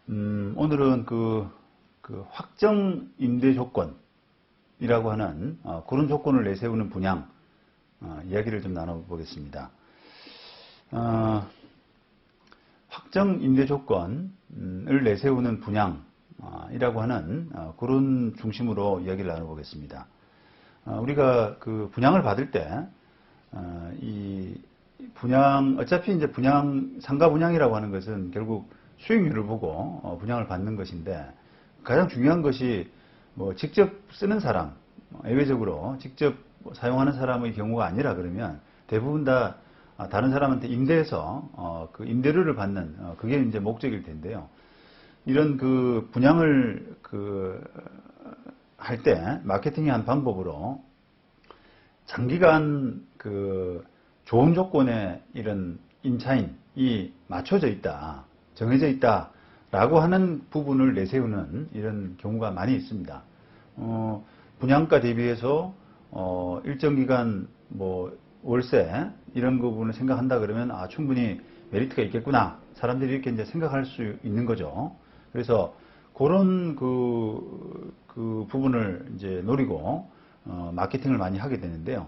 오늘은 그 확정 임대 조건이라고 하는 그런 조건을 내세우는 분양 이야기를 좀 나눠보겠습니다. 확정 임대 조건을 내세우는 분양이라고 하는 그런 중심으로 이야기를 나눠보겠습니다. 우리가 그 분양을 받을 때 이 분양, 어차피 이제 상가 분양이라고 하는 것은 결국 수익률을 보고 분양을 받는 것인데, 가장 중요한 것이 뭐 직접 쓰는 사람, 예외적으로 직접 사용하는 사람의 경우가 아니라 그러면 대부분 다 다른 사람한테 임대해서 그 임대료를 받는 그게 이제 목적일 텐데요. 이런 그 분양을 할 때 마케팅의 한 방법으로 장기간 좋은 조건의 이런 임차인이 맞춰져 있다, 정해져 있다라고 하는 부분을 내세우는 이런 경우가 많이 있습니다. 분양가 대비해서 일정 기간 뭐 월세 이런 부분을 생각한다 그러면 충분히 메리트가 있겠구나, 사람들이 이렇게 이제 생각할 수 있는 거죠. 그래서 그런 그 부분을 이제 노리고 마케팅을 많이 하게 되는데요.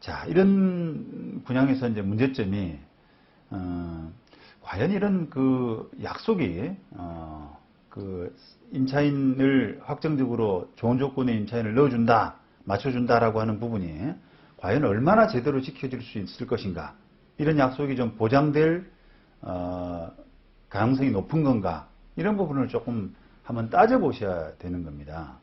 자, 이런 분양에서 이제 문제점이 과연 이런 그 약속이 그 임차인을 확정적으로 좋은 조건의 임차인을 넣어준다, 맞춰준다라고 하는 부분이 과연 얼마나 제대로 지켜질 수 있을 것인가, 이런 약속이 좀 보장될 가능성이 높은 건가, 이런 부분을 조금 한번 따져보셔야 되는 겁니다.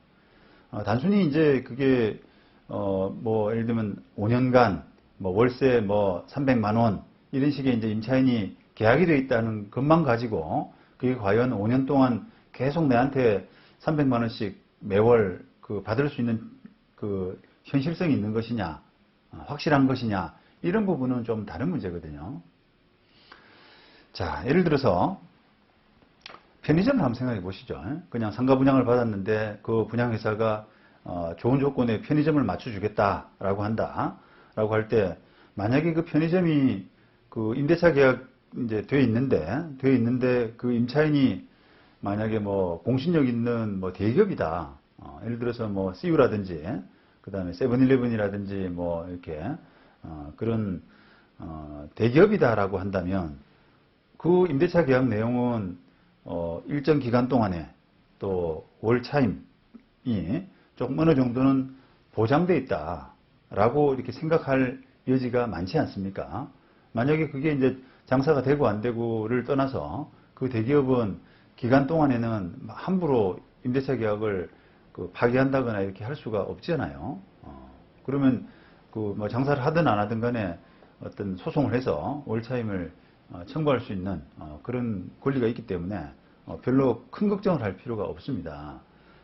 단순히 이제 그게 뭐 예를 들면 5년간 뭐 월세 뭐 300만 원 이런 식의 이제 임차인이 계약이 되어 있다는 것만 가지고 그게 과연 5년 동안 계속 내한테 300만 원씩 매월 받을 수 있는 그 현실성이 있는 것이냐, 확실한 것이냐, 이런 부분은 좀 다른 문제거든요. 자, 예를 들어서 편의점을 한번 생각해 보시죠. 그냥 상가 분양을 받았는데 그 분양회사가 좋은 조건의 편의점을 맞춰주겠다라고 한다라고 할 때, 만약에 그 편의점이 그 임대차 계약 이제 돼 있는데 그 임차인이 만약에 뭐 공신력 있는 뭐 대기업이다, 예를 들어서 뭐 CU라든지 그 다음에 세븐일레븐이라든지 뭐 이렇게 그런 대기업이다라고 한다면 그 임대차 계약 내용은 일정 기간 동안에 또 월 차임이 조금 어느 정도는 보장되어 있다라고 이렇게 생각할 여지가 많지 않습니까? 만약에 그게 이제 장사가 되고 안 되고를 떠나서 그 대기업은 기간 동안에는 함부로 임대차 계약을 파기한다거나 이렇게 할 수가 없잖아요. 그러면 뭐 장사를 하든 안 하든 간에 어떤 소송을 해서 월 차임을 청구할 수 있는 그런 권리가 있기 때문에 별로 큰 걱정을 할 필요가 없습니다.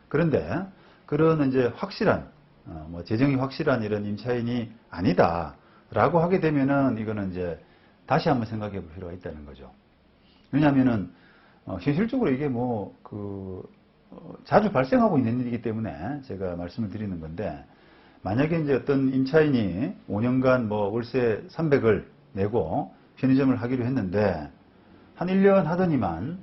그런데 그런 이제 확실한 뭐 재정이 확실한 이런 임차인이 아니다라고 하게 되면은 이거는 이제 다시 한번 생각해 볼 필요가 있다는 거죠. 왜냐하면은 현실적으로 이게 뭐 자주 발생하고 있는 일이기 때문에 제가 말씀을 드리는 건데, 만약에 이제 어떤 임차인이 5년간 뭐 월세 300을 내고 편의점을 하기로 했는데 한 1년 하더니만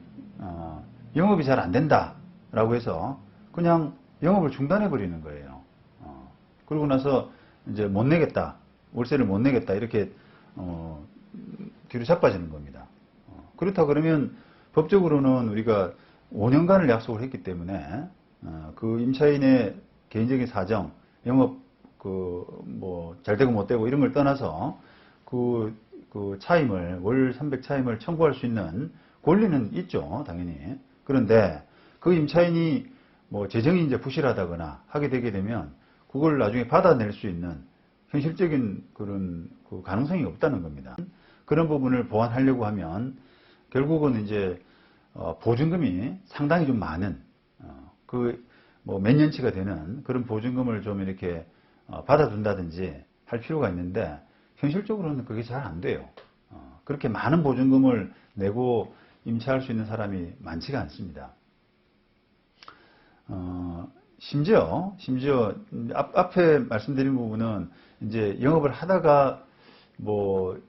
영업이 잘 안 된다라고 해서 그냥 영업을 중단해 버리는 거예요. 그러고 나서 이제 못 내겠다, 월세를 못 내겠다, 이렇게 뒤로 자빠지는 겁니다. 그렇다 그러면 법적으로는 우리가 5년간을 약속을 했기 때문에 그 임차인의 개인적인 사정, 영업 뭐 잘 되고 못 되고 이런 걸 떠나서 그 차임을, 월 300 차임을 청구할 수 있는 권리는 있죠, 당연히. 그런데 그 임차인이 뭐 재정이 이제 부실하다거나 하게 되게 되면 그걸 나중에 받아낼 수 있는 현실적인 그런 가능성이 없다는 겁니다. 그런 부분을 보완하려고 하면 결국은 이제 보증금이 상당히 좀 많은 뭐 몇 년치가 되는 그런 보증금을 좀 이렇게 받아둔다든지 할 필요가 있는데, 현실적으로는 그게 잘 안 돼요. 그렇게 많은 보증금을 내고 임차할 수 있는 사람이 많지가 않습니다. 심지어 앞에 말씀드린 부분은 이제 영업을 하다가 뭐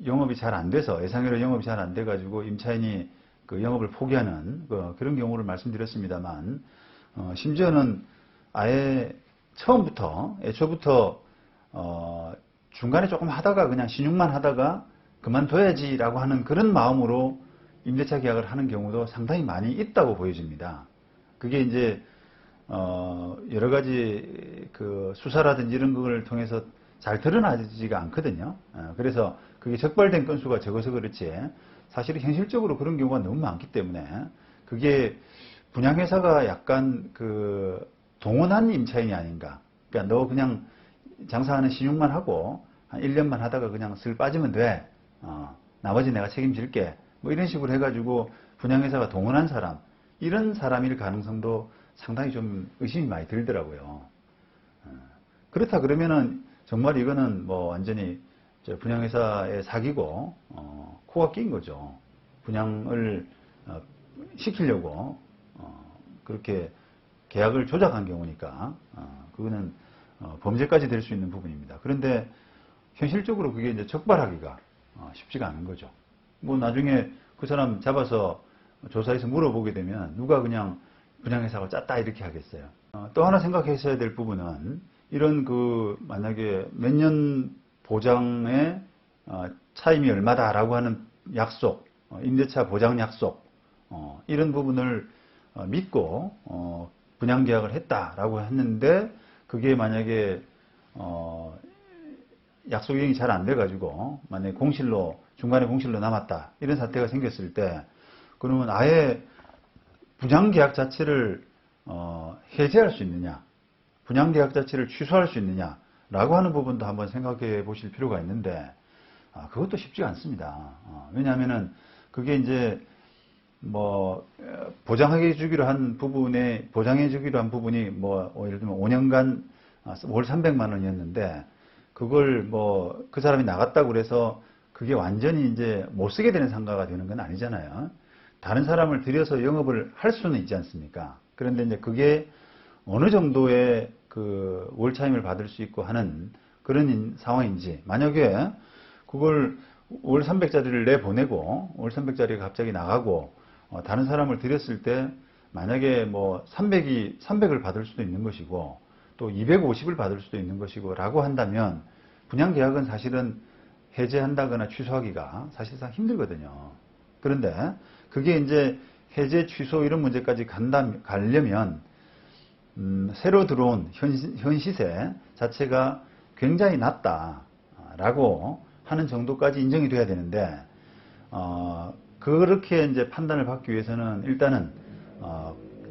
영업이 잘 안 돼서, 예상외로 영업이 잘 안 돼 가지고 임차인이 그 영업을 포기하는 그런 경우를 말씀드렸습니다만, 심지어는 아예 처음부터, 애초부터 중간에 조금 하다가 그냥 신용만 하다가 그만둬야지라고 하는 그런 마음으로 임대차 계약을 하는 경우도 상당히 많이 있다고 보여집니다. 그게 이제 여러 가지 그 수사라든지 이런 걸 통해서 잘 드러나지가 않거든요. 그래서 그게 적발된 건수가 적어서 그렇지 사실은 현실적으로 그런 경우가 너무 많기 때문에 그게 분양회사가 약간 그 동원한 임차인이 아닌가. 그러니까 너 그냥 장사하는 신용만 하고 한 1년만 하다가 그냥 슬 빠지면 돼. 나머지 내가 책임질게. 뭐 이런 식으로 해가지고 분양회사가 동원한 사람, 이런 사람일 가능성도 상당히 좀 의심이 많이 들더라고요. 그렇다 그러면은 정말 이거는 뭐 완전히 분양회사에 사기고 코가 낀 거죠. 분양을 시키려고 그렇게 계약을 조작한 경우니까 그거는 범죄까지 될 수 있는 부분입니다. 그런데 현실적으로 그게 이제 적발하기가 쉽지가 않은 거죠. 뭐 나중에 그 사람 잡아서 조사해서 물어보게 되면 누가 그냥 분양회사가 짰다 이렇게 하겠어요. 또 하나 생각하셔야 될 부분은 이런 그 만약에 몇 년 보장의 차임이 얼마다라고 하는 약속, 임대차 보장 약속 이런 부분을 믿고 분양계약을 했다라고 했는데 그게 만약에 약속 이행이 잘 안 돼가지고 만약에 중간에 공실로 남았다 이런 사태가 생겼을 때 그러면 아예 분양계약 자체를 해제할 수 있느냐, 분양계약 자체를 취소할 수 있느냐라고 하는 부분도 한번 생각해 보실 필요가 있는데 그것도 쉽지가 않습니다. 왜냐하면은 그게 이제 뭐 보장해 주기로 한 부분이 뭐 예를 들면 5년간 월 300만 원이었는데 그걸 뭐 그 사람이 나갔다고 그래서 그게 완전히 이제 못 쓰게 되는 상가가 되는 건 아니잖아요. 다른 사람을 들여서 영업을 할 수는 있지 않습니까? 그런데 이제 그게 어느 정도의 그 월차임을 받을 수 있고 하는 그런 상황인지, 만약에 그걸 월 300짜리를 내보내고 월 300짜리가 갑자기 나가고 다른 사람을 들였을 때 만약에 뭐 300을 받을 수도 있는 것이고 또 250을 받을 수도 있는 것이고 라고 한다면 분양계약은 사실은 해제한다거나 취소하기가 사실상 힘들거든요. 그런데 그게 이제 해제, 취소 이런 문제까지 가려면 새로 들어온 현 시세 자체가 굉장히 낮다라고 하는 정도까지 인정이 돼야 되는데 그렇게 이제 판단을 받기 위해서는 일단은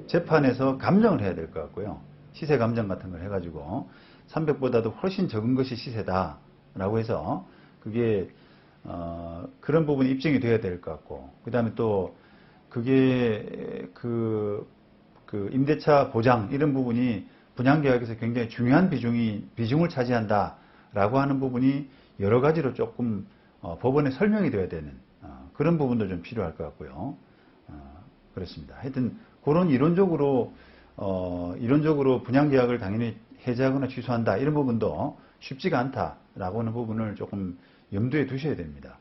재판에서 감정을 해야 될 것 같고요. 시세 감정 같은 걸 해가지고 300보다도 훨씬 적은 것이 시세다라고 해서 그게 그런 부분이 입증이 돼야 될 것 같고, 그 다음에 또 그게 그 임대차 보장 이런 부분이 분양계약에서 굉장히 중요한 비중을 차지한다라고 하는 부분이 여러 가지로 조금 법원에 설명이 돼야 되는 그런 부분도 좀 필요할 것 같고요. 그렇습니다. 하여튼 그런 이론적으로 분양계약을 당연히 해제하거나 취소한다 이런 부분도 쉽지가 않다라고 하는 부분을 조금 염두에 두셔야 됩니다.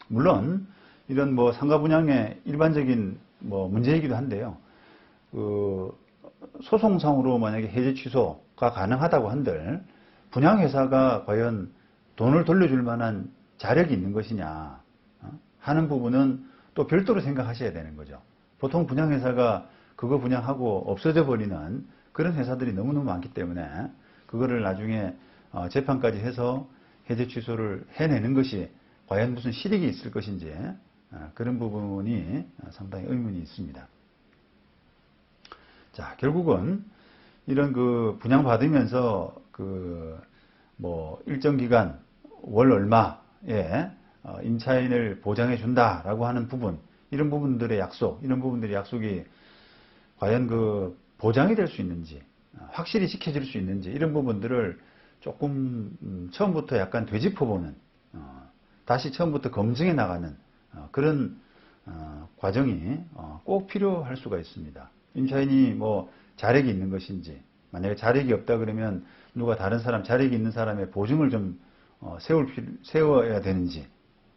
물론 이런 뭐 상가 분양의 일반적인 뭐 문제이기도 한데요. 소송상으로 만약에 해제 취소가 가능하다고 한들 분양회사가 과연 돈을 돌려줄 만한 자력이 있는 것이냐 하는 부분은 또 별도로 생각하셔야 되는 거죠. 보통 분양회사가 그거 분양하고 없어져 버리는 그런 회사들이 너무너무 많기 때문에 그거를 나중에 재판까지 해서 해제 취소를 해내는 것이 과연 무슨 실익이 있을 것인지 그런 부분이 상당히 의문이 있습니다. 자, 결국은 이런 그 분양받으면서 뭐 일정 기간 월 얼마에 임차인을 보장해 준다라고 하는 부분, 이런 부분들의 약속이 과연 그 보장이 될 수 있는지, 확실히 지켜질 수 있는지 이런 부분들을 조금 처음부터 약간 되짚어보는, 다시 처음부터 검증해 나가는 그런 과정이 꼭 필요할 수가 있습니다. 임차인이 뭐 자력이 있는 것인지, 만약에 자력이 없다 그러면 누가 다른 사람, 자력이 있는 사람의 보증을 좀 세워야 되는지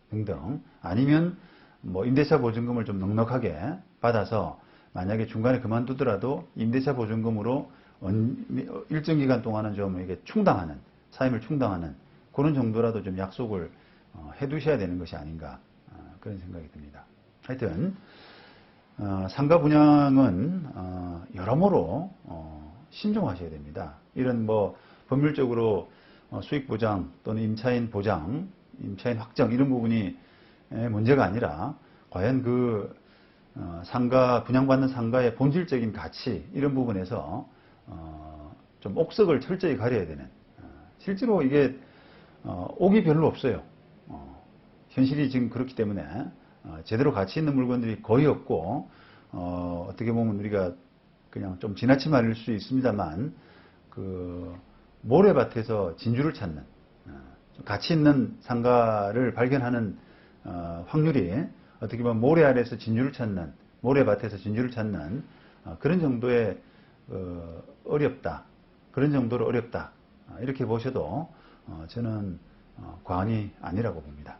등등, 아니면 뭐 임대차 보증금을 좀 넉넉하게 받아서 만약에 중간에 그만두더라도 임대차 보증금으로 일정 기간 동안은 좀 이게 충당하는, 차임을 충당하는 그런 정도라도 좀 약속을 해두셔야 되는 것이 아닌가 그런 생각이 듭니다. 하여튼 상가 분양은 여러모로 신중하셔야 됩니다. 이런 뭐 법률적으로 수익 보장 또는 임차인 보장, 임차인 확정 이런 부분이 문제가 아니라 과연 그 상가 분양받는 상가의 본질적인 가치 이런 부분에서 좀 옥석을 철저히 가려야 되는 실제로 이게 옥이 별로 없어요. 현실이 지금 그렇기 때문에 제대로 가치 있는 물건들이 거의 없고 어떻게 보면 우리가 그냥 좀 지나친 말일 수 있습니다만 그 모래밭에서 진주를 찾는 좀 가치 있는 상가를 발견하는 확률이 어떻게 보면 모래 아래에서 진주를 찾는 모래밭에서 진주를 찾는 그런 정도의 어렵다. 그런 정도로 어렵다. 이렇게 보셔도 저는 과언이 아니라고 봅니다.